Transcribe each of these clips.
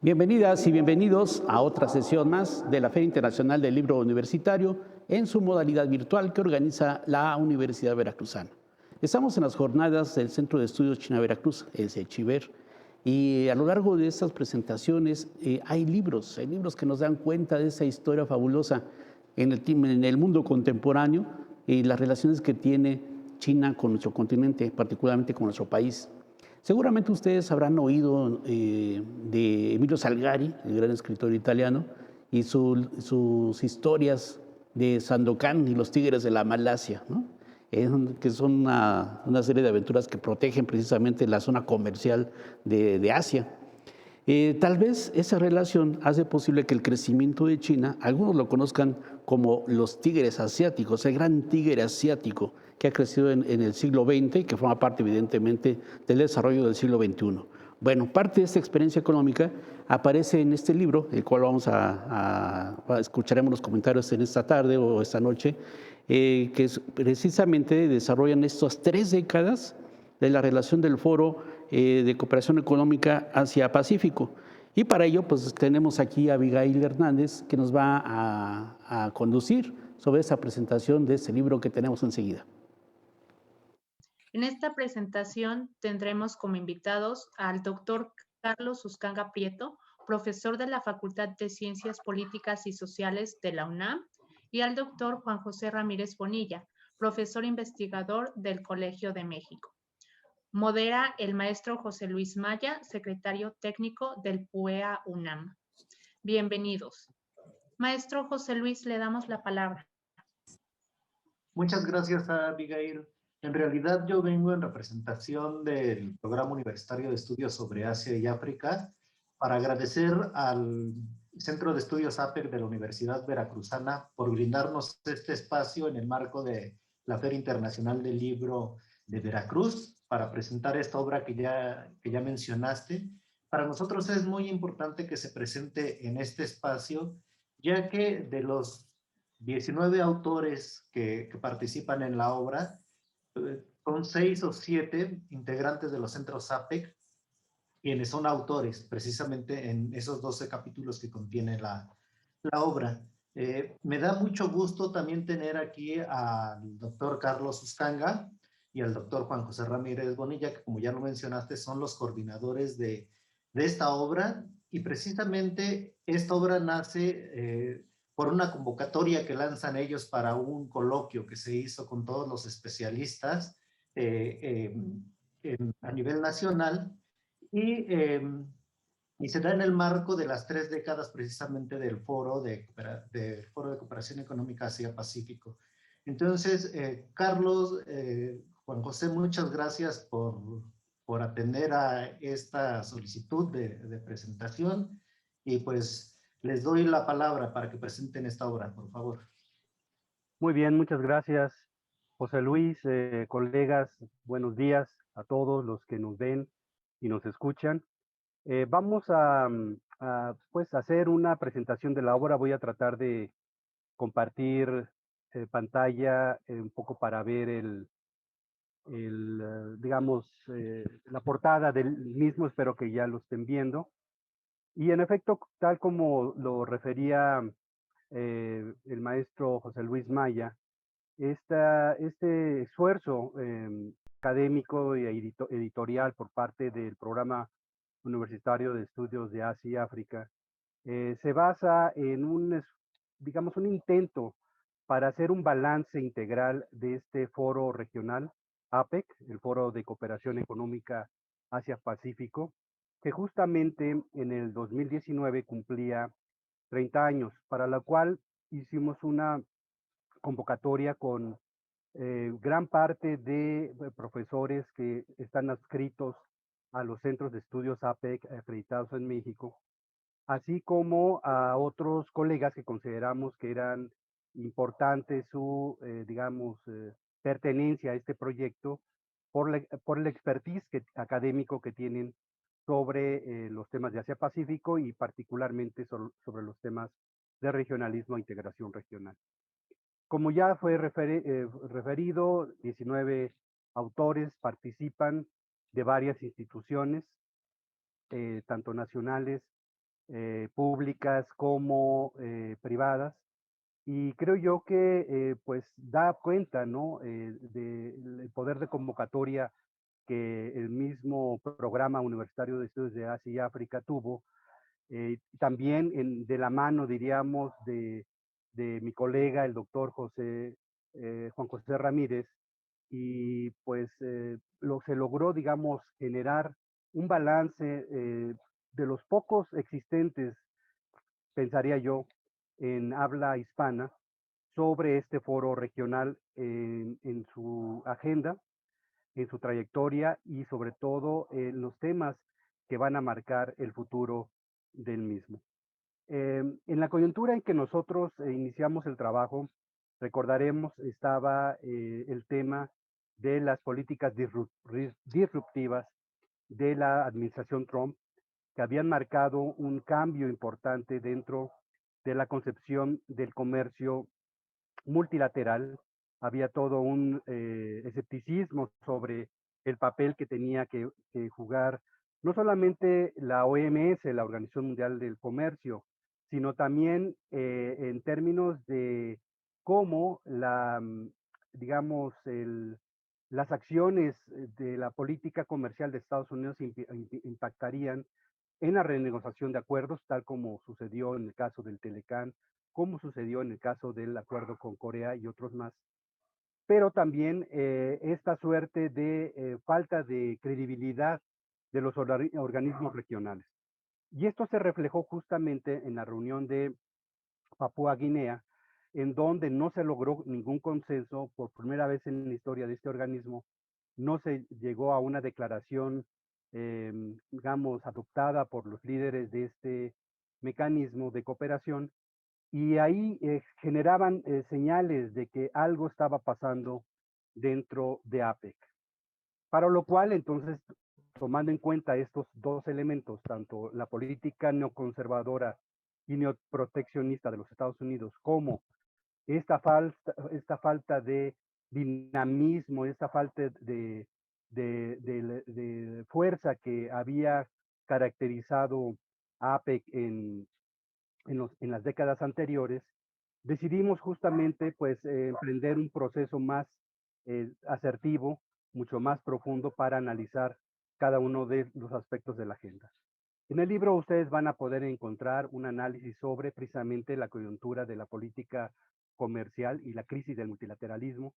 Bienvenidas y bienvenidos a otra sesión más de la Feria Internacional del Libro Universitario en su modalidad virtual que organiza la Universidad Veracruzana. Estamos en las jornadas del Centro de Estudios China-Veracruz, el CECHIVER, y a lo largo de estas presentaciones hay libros que nos dan cuenta de esa historia fabulosa en el mundo contemporáneo y las relaciones que tiene China con nuestro continente, particularmente con nuestro país. Seguramente ustedes habrán oído de Emilio Salgari, el gran escritor italiano, y sus historias de Sandokan y los tigres de la Malasia, ¿no? Que son una serie de aventuras que protegen precisamente la zona comercial de Asia. Tal vez esa relación hace posible que el crecimiento de China, algunos lo conozcan como los tigres asiáticos, el gran tigre asiático que ha crecido en el siglo XX y que forma parte evidentemente del desarrollo del siglo XXI. Bueno, parte de esta experiencia económica aparece en este libro, el cual escucharemos los comentarios en esta tarde o esta noche, que precisamente desarrollan estas 3 décadas de la relación del Foro de Cooperación Económica Asia-Pacífico. Y para ello, pues tenemos aquí a Abigail Hernández, que nos va a conducir sobre esa presentación de este libro que tenemos enseguida. En esta presentación tendremos como invitados al doctor Carlos Uscanga Prieto, profesor de la Facultad de Ciencias Políticas y Sociales de la UNAM, y al doctor Juan José Ramírez Bonilla, profesor investigador del Colegio de México. Modera el maestro José Luis Maya, secretario técnico del PUEA UNAM. Bienvenidos. Maestro José Luis, le damos la palabra. Muchas gracias, Abigail. En realidad yo vengo en representación del Programa Universitario de Estudios sobre Asia y África para agradecer al Centro de Estudios APEC de la Universidad Veracruzana por brindarnos este espacio en el marco de la Feria Internacional del Libro de Veracruz para presentar esta obra que ya mencionaste. Para nosotros es muy importante que se presente en este espacio, ya que de los 19 autores que participan en la obra, son 6 o 7 integrantes de los centros APEC, quienes son autores precisamente en esos 12 capítulos que contiene la obra. Me da mucho gusto también tener aquí al doctor Carlos Uscanga y al doctor Juan José Ramírez Bonilla, que como ya lo mencionaste, son los coordinadores de esta obra, y precisamente esta obra nace por una convocatoria que lanzan ellos para un coloquio que se hizo con todos los especialistas a nivel nacional, y se da en el marco de las 3 décadas precisamente del Foro de Cooperación Económica Asia-Pacífico. Entonces, Carlos, Juan José, muchas gracias por atender a esta solicitud de presentación, y pues les doy la palabra para que presenten esta obra, por favor. Muy bien, muchas gracias, José Luis. Colegas, buenos días a todos los que nos ven y nos escuchan. Vamos pues, hacer una presentación de la obra. Voy a tratar de compartir pantalla un poco para ver digamos, la portada del mismo. Espero que ya lo estén viendo. Y en efecto, tal como lo refería el maestro José Luis Maya, este esfuerzo académico y editorial por parte del Programa Universitario de Estudios de Asia y África se basa en digamos, un intento para hacer un balance integral de este foro regional, APEC, el Foro de Cooperación Económica Asia-Pacífico, que justamente en el 2019 cumplía 30 años, para la cual hicimos una convocatoria con gran parte de profesores que están adscritos a los centros de estudios APEC acreditados en México, así como a otros colegas que consideramos que eran importantes su, digamos, pertenencia a este proyecto por el expertise académico que tienen sobre los temas de Asia-Pacífico y particularmente sobre los temas de regionalismo e integración regional. Como ya fue referido, 19 autores participan de varias instituciones, tanto nacionales públicas como privadas. Y creo yo que pues da cuenta, ¿no? Del poder de convocatoria que el mismo Programa Universitario de Estudios de Asia y África tuvo, también de la mano, diríamos, de mi colega, el doctor Juan José Ramírez, y pues se logró, digamos, generar un balance de los pocos existentes, pensaría yo, en habla hispana sobre este foro regional en su agenda, en su trayectoria y sobre todo en los temas que van a marcar el futuro del mismo. En la coyuntura en que nosotros iniciamos el trabajo, recordaremos, estaba el tema de las políticas disruptivas de la administración Trump, que habían marcado un cambio importante dentro de la concepción del comercio multilateral. Había todo un escepticismo sobre el papel que tenía que jugar no solamente la OMS, la Organización Mundial del Comercio, sino también en términos de cómo digamos, las acciones de la política comercial de Estados Unidos impactarían en la renegociación de acuerdos, tal como sucedió en el caso del Telecán, como sucedió en el caso del acuerdo con Corea y otros más, pero también esta suerte de falta de credibilidad de los organismos regionales. Y esto se reflejó justamente en la reunión de Papúa Guinea, en donde no se logró ningún consenso por primera vez en la historia de este organismo, no se llegó a una declaración, digamos, adoptada por los líderes de este mecanismo de cooperación, y ahí generaban señales de que algo estaba pasando dentro de APEC. Para lo cual, entonces, tomando en cuenta estos dos elementos, tanto la política neoconservadora y neoproteccionista de los Estados Unidos, como esta falta de dinamismo, esta falta de fuerza que había caracterizado a APEC en las décadas anteriores, decidimos justamente pues emprender un proceso más asertivo, mucho más profundo para analizar cada uno de los aspectos de la agenda. En el libro ustedes van a poder encontrar un análisis sobre precisamente la coyuntura de la política comercial y la crisis del multilateralismo.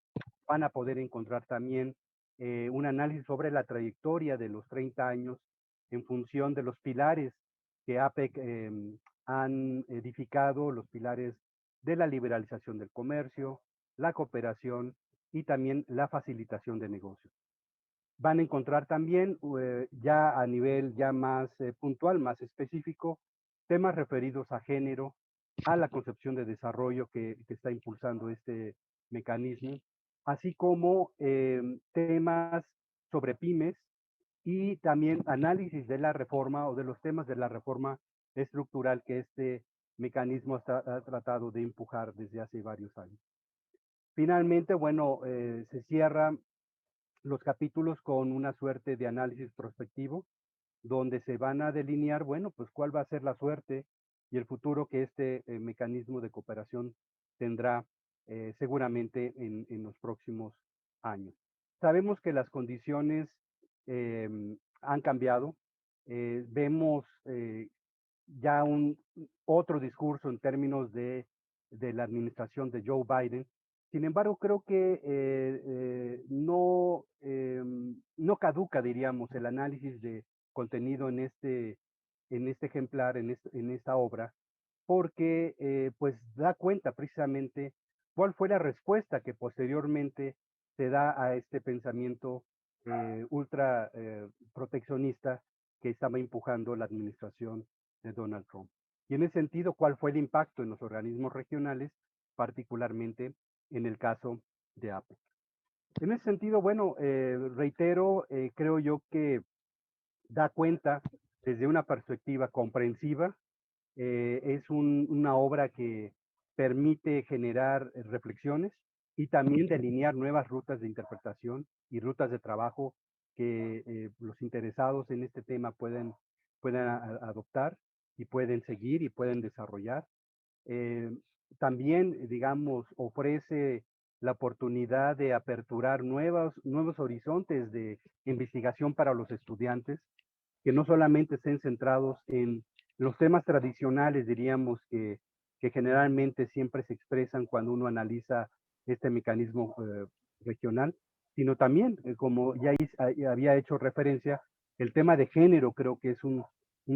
Van a poder encontrar también un análisis sobre la trayectoria de los 30 años en función de los pilares que APEC han edificado, los pilares de la liberalización del comercio, la cooperación y también la facilitación de negocios. Van a encontrar también ya a nivel ya más puntual, más específico, temas referidos a género, a la concepción de desarrollo que está impulsando este mecanismo, así como temas sobre pymes y también análisis de la reforma o de los temas de la reforma estructural que este mecanismo ha tratado de empujar desde hace varios años. Finalmente, bueno, se cierran los capítulos con una suerte de análisis prospectivo, donde se van a delinear, bueno, pues cuál va a ser la suerte y el futuro que este mecanismo de cooperación tendrá seguramente en los próximos años. Sabemos que las condiciones han cambiado, vemos ya otro discurso en términos de la administración de Joe Biden. Sin embargo, creo que no caduca, diríamos, el análisis de contenido en este ejemplar, en esta obra, porque pues da cuenta precisamente cuál fue la respuesta que posteriormente se da a este pensamiento ultra proteccionista que estaba empujando la administración de Donald Trump. Y en ese sentido, ¿cuál fue el impacto en los organismos regionales, particularmente en el caso de APEC? En ese sentido, bueno, reitero, creo yo que da cuenta desde una perspectiva comprensiva, es una obra que permite generar reflexiones y también delinear nuevas rutas de interpretación y rutas de trabajo que los interesados en este tema pueden adoptar. y pueden seguir y pueden desarrollar. También, digamos, ofrece la oportunidad de aperturar nuevos horizontes de investigación para los estudiantes, que no solamente estén centrados en los temas tradicionales, diríamos, que generalmente siempre se expresan cuando uno analiza este mecanismo regional, sino también, como ya había hecho referencia, el tema de género creo que es un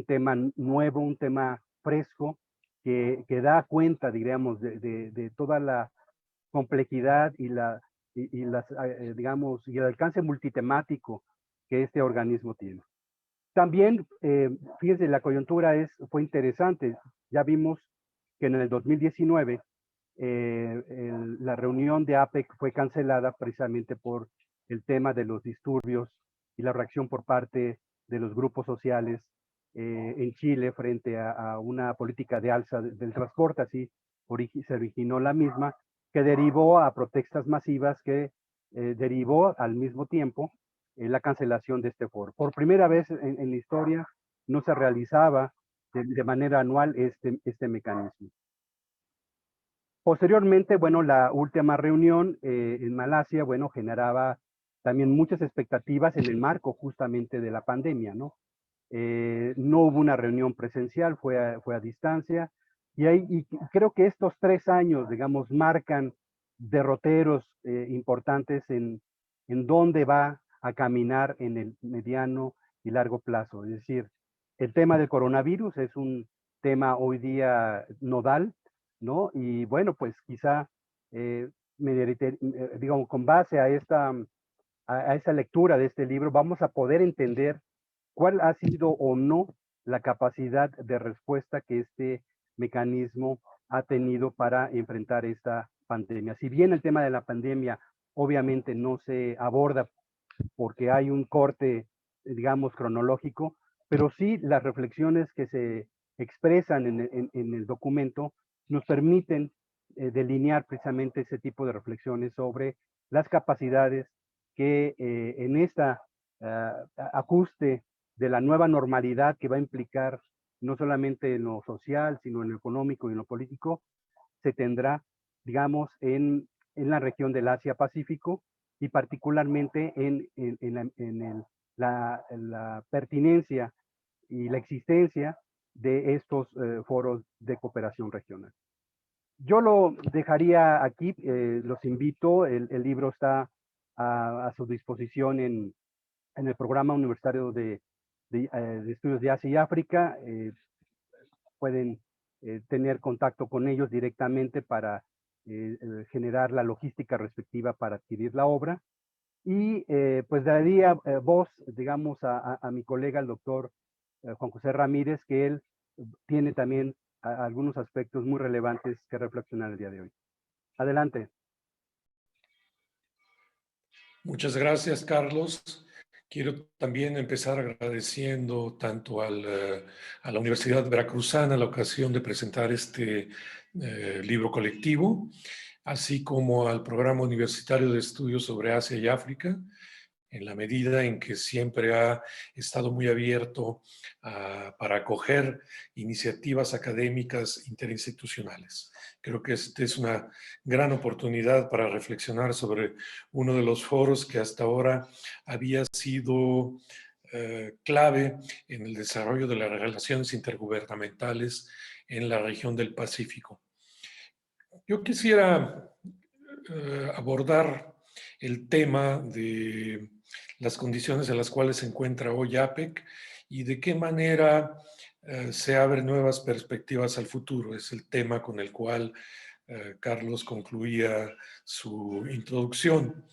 tema nuevo, un tema fresco, que da cuenta, diríamos, de toda la complejidad y digamos, y el alcance multitemático que este organismo tiene. También, fíjense, la coyuntura fue interesante. Ya vimos que en el 2019 la reunión de APEC fue cancelada precisamente por el tema de los disturbios y la reacción por parte de los grupos sociales en Chile frente a una política de alza del transporte, así se originó la misma, que derivó a protestas masivas, que derivó al mismo tiempo la cancelación de este foro. Por primera vez en la historia no se realizaba de manera anual este mecanismo. Posteriormente, bueno, la última reunión en Malasia, bueno, generaba también muchas expectativas en el marco justamente de la pandemia, ¿no? No hubo una reunión presencial, fue a distancia, y creo que estos 3 años, digamos, marcan derroteros importantes en dónde va a caminar en el mediano y largo plazo. Es decir, el tema del coronavirus es un tema hoy día nodal, ¿no? Y bueno, pues quizá, digamos, con base a esa lectura de este libro, vamos a poder entender cuál ha sido o no la capacidad de respuesta que este mecanismo ha tenido para enfrentar esta pandemia. Si bien el tema de la pandemia obviamente no se aborda porque hay un corte, digamos, cronológico, pero sí las reflexiones que se expresan en el documento nos permiten delinear precisamente ese tipo de reflexiones sobre las capacidades que en esta ajuste de la nueva normalidad que va a implicar no solamente en lo social, sino en lo económico y en lo político, se tendrá, digamos, en la región del Asia-Pacífico y particularmente en la pertinencia y la existencia de estos foros de cooperación regional. Yo lo dejaría aquí, los invito, el libro está a su disposición en el programa universitario de estudios de Asia y África. Pueden tener contacto con ellos directamente para generar la logística respectiva para adquirir la obra. Y pues daría voz, digamos, a mi colega, el doctor Juan José Ramírez, que él tiene también algunos aspectos muy relevantes que reflexionar el día de hoy. Adelante. Muchas gracias, Carlos. Quiero también empezar agradeciendo tanto a la Universidad Veracruzana la ocasión de presentar este libro colectivo, así como al Programa Universitario de Estudios sobre Asia y África, en la medida en que siempre ha estado muy abierto para acoger iniciativas académicas interinstitucionales. Creo que esta es una gran oportunidad para reflexionar sobre uno de los foros que hasta ahora había sido clave en el desarrollo de las relaciones intergubernamentales en la región del Pacífico. Yo quisiera abordar el tema de las condiciones en las cuales se encuentra hoy APEC y de qué manera se abren nuevas perspectivas al futuro. Es el tema con el cual Carlos concluía su introducción.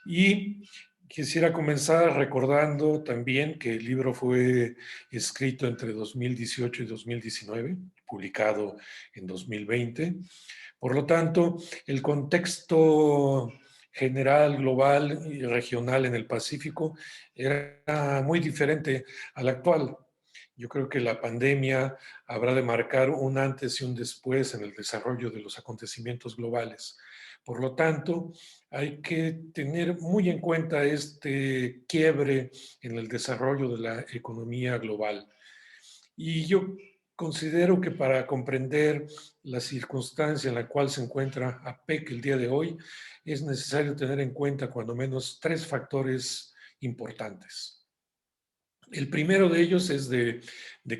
Y quisiera comenzar recordando también que el libro fue escrito entre 2018 y 2019, publicado en 2020. Por lo tanto, el contexto general, global y regional en el Pacífico era muy diferente al actual. Yo creo que la pandemia habrá de marcar un antes y un después en el desarrollo de los acontecimientos globales. Por lo tanto, hay que tener muy en cuenta este quiebre en el desarrollo de la economía global. Y yo considero que para comprender la circunstancia en la cual se encuentra APEC el día de hoy, es necesario tener en cuenta cuando menos 3 factores importantes. El primero de ellos es de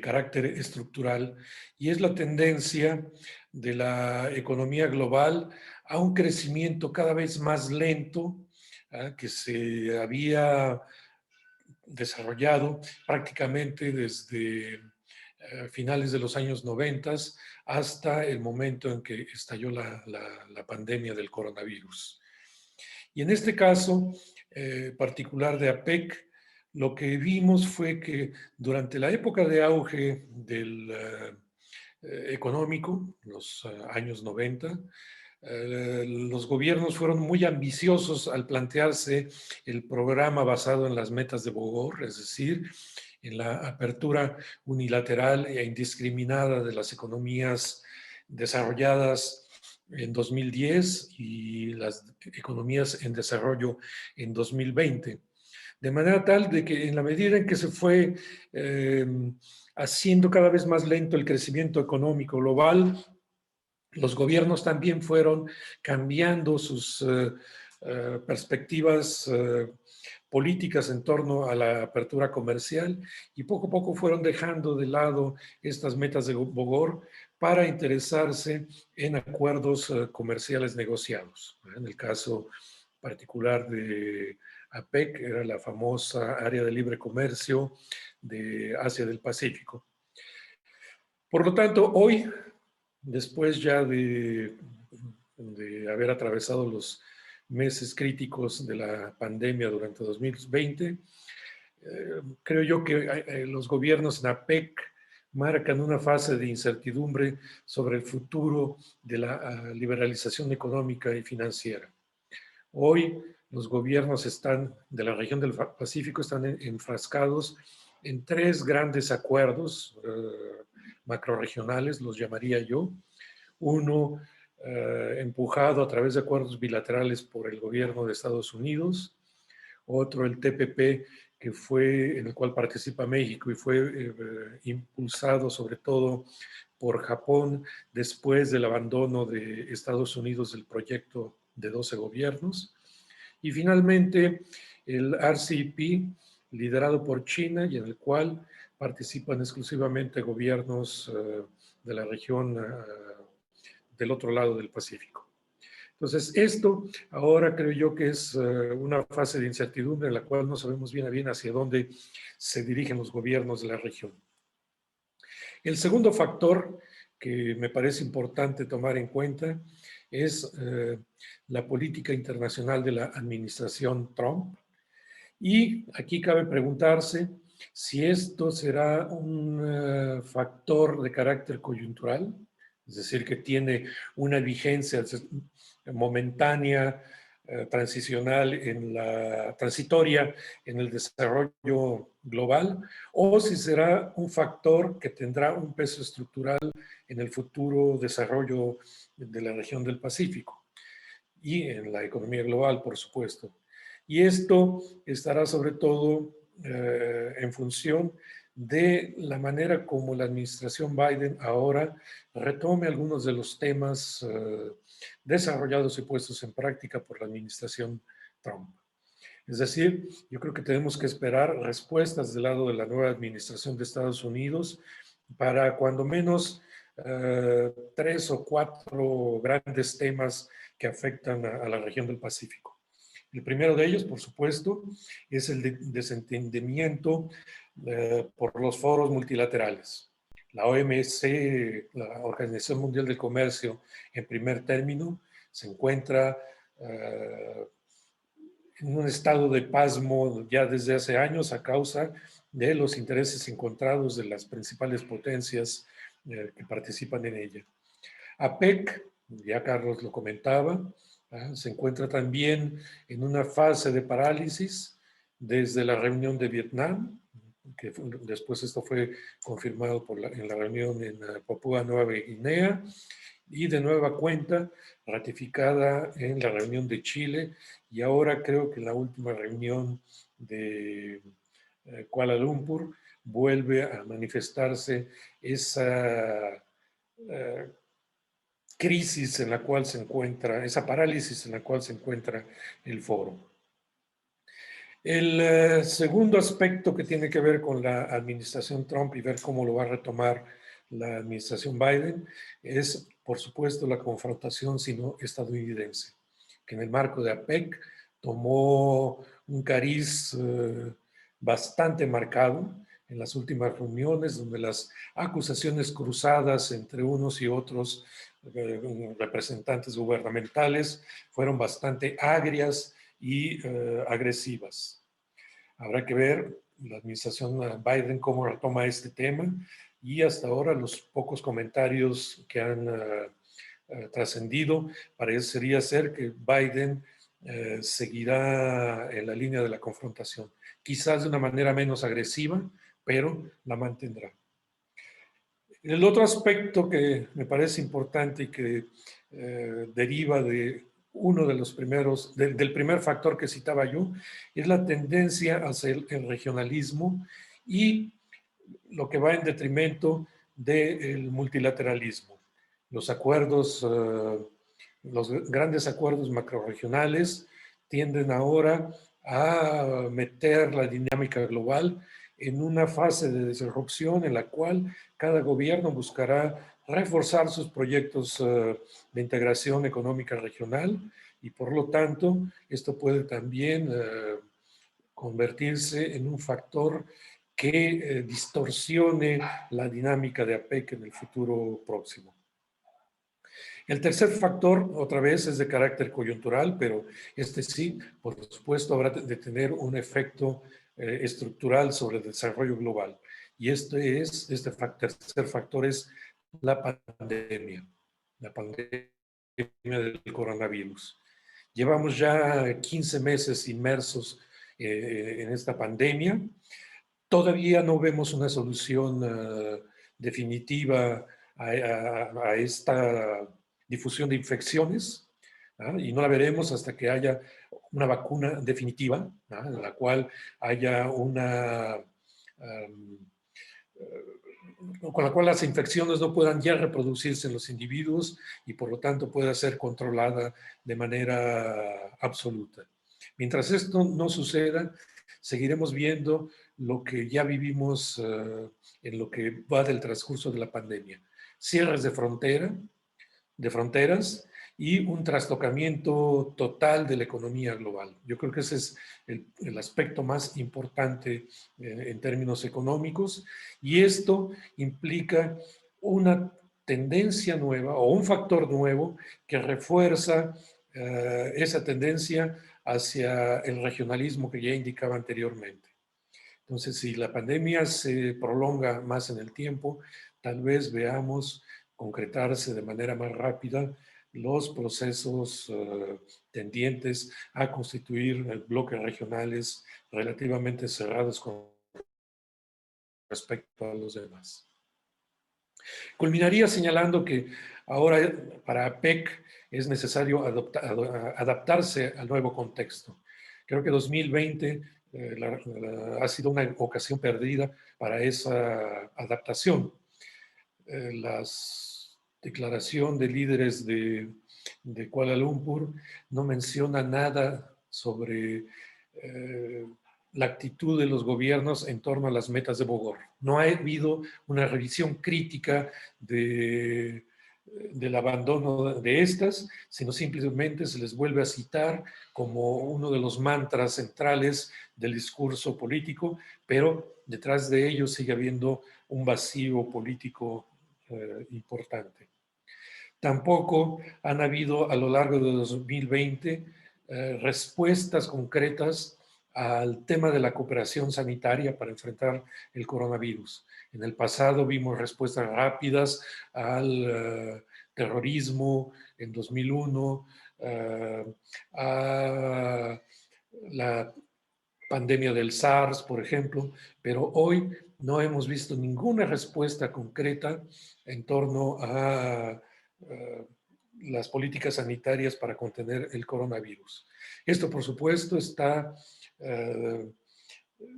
carácter estructural y es la tendencia de la economía global a un crecimiento cada vez más lento, que se había desarrollado prácticamente desde finales de los años 90 hasta el momento en que estalló la pandemia del coronavirus. Y en este caso particular de APEC, lo que vimos fue que durante la época de auge del económico, los años 90, los gobiernos fueron muy ambiciosos al plantearse el programa basado en las metas de Bogor, es decir, en la apertura unilateral e indiscriminada de las economías desarrolladas en 2010 y las economías en desarrollo en 2020. De manera tal de que en la medida en que se fue haciendo cada vez más lento el crecimiento económico global, los gobiernos también fueron cambiando sus perspectivas políticas en torno a la apertura comercial y poco a poco fueron dejando de lado estas metas de Bogor para interesarse en acuerdos comerciales negociados. En el caso particular de APEC, era la famosa área de libre comercio de Asia del Pacífico. Por lo tanto, hoy, después ya de haber atravesado los meses críticos de la pandemia durante 2020, creo yo que los gobiernos en APEC marcan una fase de incertidumbre sobre el futuro de la liberalización económica y financiera. Hoy los gobiernos de la región del Pacífico están enfrascados en 3 grandes acuerdos macrorregionales, los llamaría yo. Uno empujado a través de acuerdos bilaterales por el gobierno de Estados Unidos, otro el TPP, en el cual participa México y fue impulsado sobre todo por Japón después del abandono de Estados Unidos del proyecto de 12 gobiernos. Y finalmente el RCEP, liderado por China y en el cual participan exclusivamente gobiernos de la región del otro lado del Pacífico. Entonces, esto ahora creo yo que es una fase de incertidumbre en la cual no sabemos bien a bien hacia dónde se dirigen los gobiernos de la región. El segundo factor que me parece importante tomar en cuenta es la política internacional de la administración Trump. Y aquí cabe preguntarse si esto será un factor de carácter coyuntural, es decir, que tiene una vigencia momentánea, transitoria en el desarrollo global, o si será un factor que tendrá un peso estructural en el futuro desarrollo de la región del Pacífico y en la economía global, por supuesto. Y esto estará sobre todo en función de la manera como la administración Biden ahora retome algunos de los temas desarrollados y puestos en práctica por la administración Trump. Es decir, yo creo que tenemos que esperar respuestas del lado de la nueva administración de Estados Unidos para cuando menos 3 o 4 grandes temas que afectan a la región del Pacífico. El primero de ellos, por supuesto, es el desentendimiento por los foros multilaterales. La OMC, la Organización Mundial del Comercio, en primer término, se encuentra en un estado de pasmo ya desde hace años a causa de los intereses encontrados de las principales potencias que participan en ella. APEC, ya Carlos lo comentaba, se encuentra también en una fase de parálisis desde la reunión de Vietnam, que después esto fue confirmado en la reunión en Papúa Nueva Guinea, y de nueva cuenta ratificada en la reunión de Chile, y ahora creo que en la última reunión de Kuala Lumpur, vuelve a manifestarse esa crisis en la cual se encuentra, esa parálisis en la cual se encuentra el foro. El segundo aspecto que tiene que ver con la administración Trump y ver cómo lo va a retomar la administración Biden es, por supuesto, la confrontación sino-estadounidense, que en el marco de APEC tomó un cariz bastante marcado en las últimas reuniones, donde las acusaciones cruzadas entre unos y otros representantes gubernamentales fueron bastante agrias y agresivas. Habrá que ver la administración Biden cómo retoma este tema y hasta ahora los pocos comentarios que han trascendido parecería ser que Biden seguirá en la línea de la confrontación, quizás de una manera menos agresiva, pero la mantendrá. El otro aspecto que me parece importante y que deriva de uno de los primeros, del primer factor que citaba yo, es la tendencia hacia el regionalismo y lo que va en detrimento del multilateralismo. Los acuerdos, los grandes acuerdos macrorregionales tienden ahora a meter la dinámica global en una fase de disrupción en la cual cada gobierno buscará reforzar sus proyectos de integración económica regional y por lo tanto esto puede también convertirse en un factor que distorsione la dinámica de APEC en el futuro próximo. El tercer factor, otra vez, es de carácter coyuntural, pero este sí, por supuesto, habrá de tener un efecto estructural sobre el desarrollo global. Y tercer factor es la pandemia del coronavirus. Llevamos ya 15 meses inmersos en esta pandemia. Todavía no vemos una solución definitiva a esta difusión de infecciones, y no la veremos hasta que haya una vacuna definitiva, en la cual haya una con la cual las infecciones no puedan ya reproducirse en los individuos y por lo tanto pueda ser controlada de manera absoluta. Mientras esto no suceda, seguiremos viendo lo que ya vivimos en lo que va del transcurso de la pandemia. Cierres de fronteras y un trastocamiento total de la economía global. Yo creo que ese es el aspecto más importante en términos económicos y esto implica una tendencia nueva o un factor nuevo que refuerza esa tendencia hacia el regionalismo que ya indicaba anteriormente. Entonces, si la pandemia se prolonga más en el tiempo, tal vez veamos concretarse de manera más rápida los procesos tendientes a constituir bloques regionales relativamente cerrados con respecto a los demás. Culminaría señalando que ahora para APEC es necesario adaptarse al nuevo contexto. Creo que 2020 ha sido una ocasión perdida para esa adaptación. La declaración de líderes de Kuala Lumpur no menciona nada sobre la actitud de los gobiernos en torno a las metas de Bogor. No ha habido una revisión crítica del abandono de estas, sino simplemente se les vuelve a citar como uno de los mantras centrales del discurso político, pero detrás de ello sigue habiendo un vacío político importante. Tampoco han habido a lo largo de 2020 respuestas concretas al tema de la cooperación sanitaria para enfrentar el coronavirus. En el pasado vimos respuestas rápidas al terrorismo en 2001, a la pandemia del SARS, por ejemplo, pero hoy no hemos visto ninguna respuesta concreta en torno a las políticas sanitarias para contener el coronavirus. Esto, por supuesto, está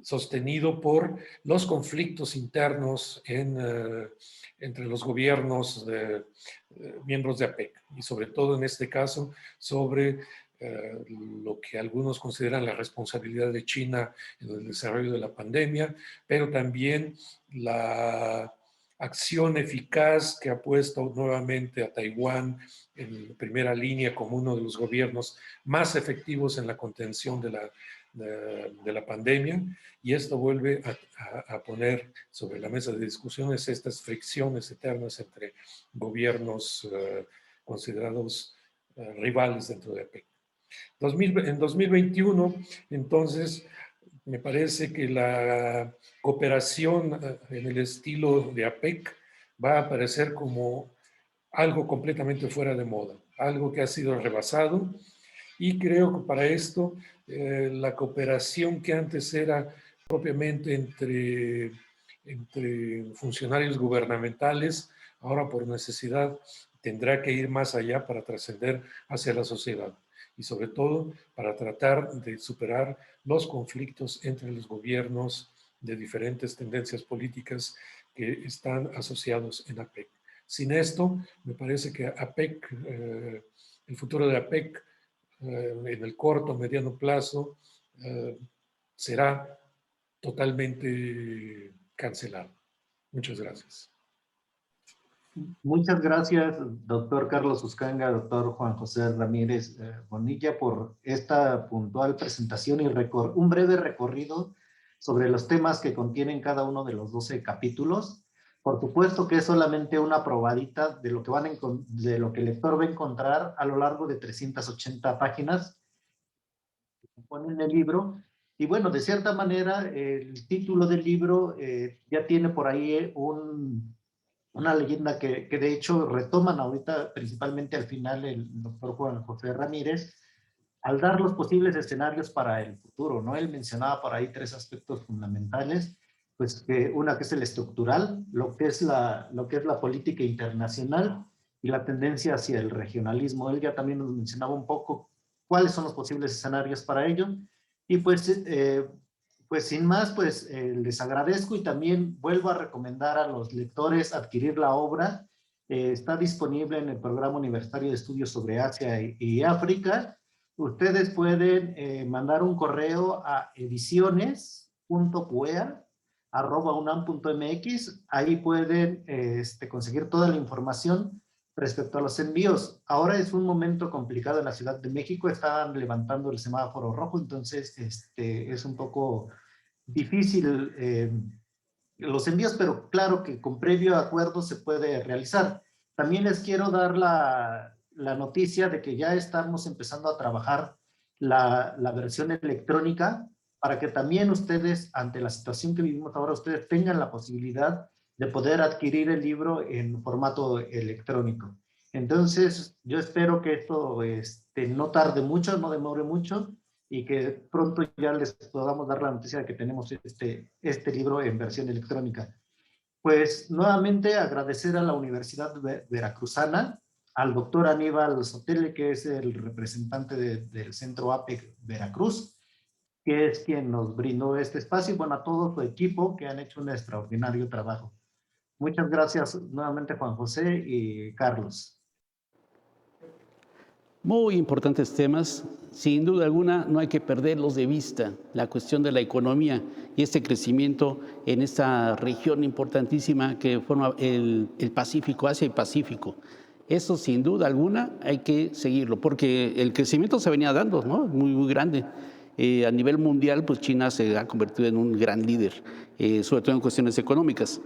sostenido por los conflictos internos entre los gobiernos miembros de APEC, y sobre todo en este caso sobre lo que algunos consideran la responsabilidad de China en el desarrollo de la pandemia, pero también la acción eficaz que ha puesto nuevamente a Taiwán en primera línea como uno de los gobiernos más efectivos en la contención de la pandemia, y esto vuelve a poner sobre la mesa de discusiones estas fricciones eternas entre gobiernos considerados rivales dentro de APEC. En 2021, entonces, me parece que la cooperación en el estilo de APEC va a aparecer como algo completamente fuera de moda, algo que ha sido rebasado, y creo que para esto la cooperación que antes era propiamente entre funcionarios gubernamentales, ahora por necesidad tendrá que ir más allá para trascender hacia la sociedad, y sobre todo para tratar de superar los conflictos entre los gobiernos de diferentes tendencias políticas que están asociados en APEC. Sin esto, me parece que APEC, el futuro de APEC en el corto, mediano plazo, será totalmente cancelado. Muchas gracias. Muchas gracias, doctor Carlos Uscanga, doctor Juan José Ramírez Bonilla, por esta puntual presentación y un breve recorrido sobre los temas que contienen cada uno de los 12 capítulos. Por supuesto que es solamente una probadita de lo que, de lo que el lector va a encontrar a lo largo de 380 páginas que componen el libro. Y bueno, de cierta manera, el título del libro ya tiene por ahí una leyenda que de hecho retoman ahorita, principalmente al final, el doctor Juan José Ramírez, al dar los posibles escenarios para el futuro, ¿no? Él mencionaba por ahí 3 aspectos fundamentales, pues una que es el estructural, lo que es la política internacional y la tendencia hacia el regionalismo. Él ya también nos mencionaba un poco cuáles son los posibles escenarios para ello, y pues sin más, pues les agradezco y también vuelvo a recomendar a los lectores adquirir la obra. Está disponible en el Programa Universitario de Estudios sobre Asia y África. Ustedes pueden mandar un correo a ediciones.puea@unam.mx. Ahí pueden conseguir toda la información respecto a los envíos. Ahora es un momento complicado en la Ciudad de México, están levantando el semáforo rojo, entonces es un poco difícil los envíos, pero claro que con previo acuerdo se puede realizar. También les quiero dar la noticia de que ya estamos empezando a trabajar la versión electrónica para que también ustedes, ante la situación que vivimos ahora, ustedes tengan la posibilidad de poder adquirir el libro en formato electrónico. Entonces, yo espero que esto no tarde mucho, no demore mucho, y que pronto ya les podamos dar la noticia de que tenemos este libro en versión electrónica. Pues nuevamente agradecer a la Universidad Veracruzana, al doctor Aníbal Sotele, que es el representante del Centro APEC Veracruz, que es quien nos brindó este espacio, y bueno, a todo su equipo que han hecho un extraordinario trabajo. Muchas gracias nuevamente, Juan José y Carlos. Muy importantes temas. Sin duda alguna, no hay que perderlos de vista. La cuestión de la economía y este crecimiento en esta región importantísima que forma el Pacífico, Asia y Pacífico. Eso, sin duda alguna, hay que seguirlo, porque el crecimiento se venía dando, ¿no? Muy, muy grande. A nivel mundial, pues China se ha convertido en un gran líder, sobre todo en cuestiones económicas.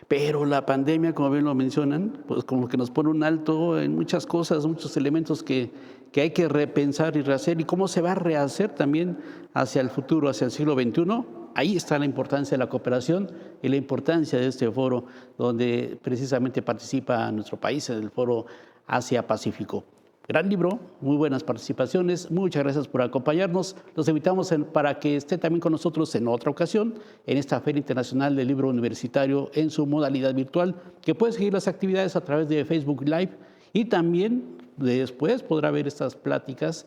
Pero la pandemia, como bien lo mencionan, pues como que nos pone un alto en muchas cosas, muchos elementos que hay que repensar y rehacer, y cómo se va a rehacer también hacia el futuro, hacia el siglo XXI. Ahí está la importancia de la cooperación y la importancia de este foro, donde precisamente participa nuestro país, en el foro Asia-Pacífico. Gran libro, muy buenas participaciones, muchas gracias por acompañarnos. Los invitamos para que esté también con nosotros en otra ocasión, en esta Feria Internacional del Libro Universitario en su modalidad virtual, que puede seguir las actividades a través de Facebook Live, y también después podrá ver estas pláticas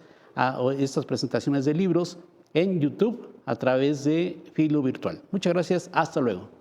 o estas presentaciones de libros en YouTube a través de Filo Virtual. Muchas gracias, hasta luego.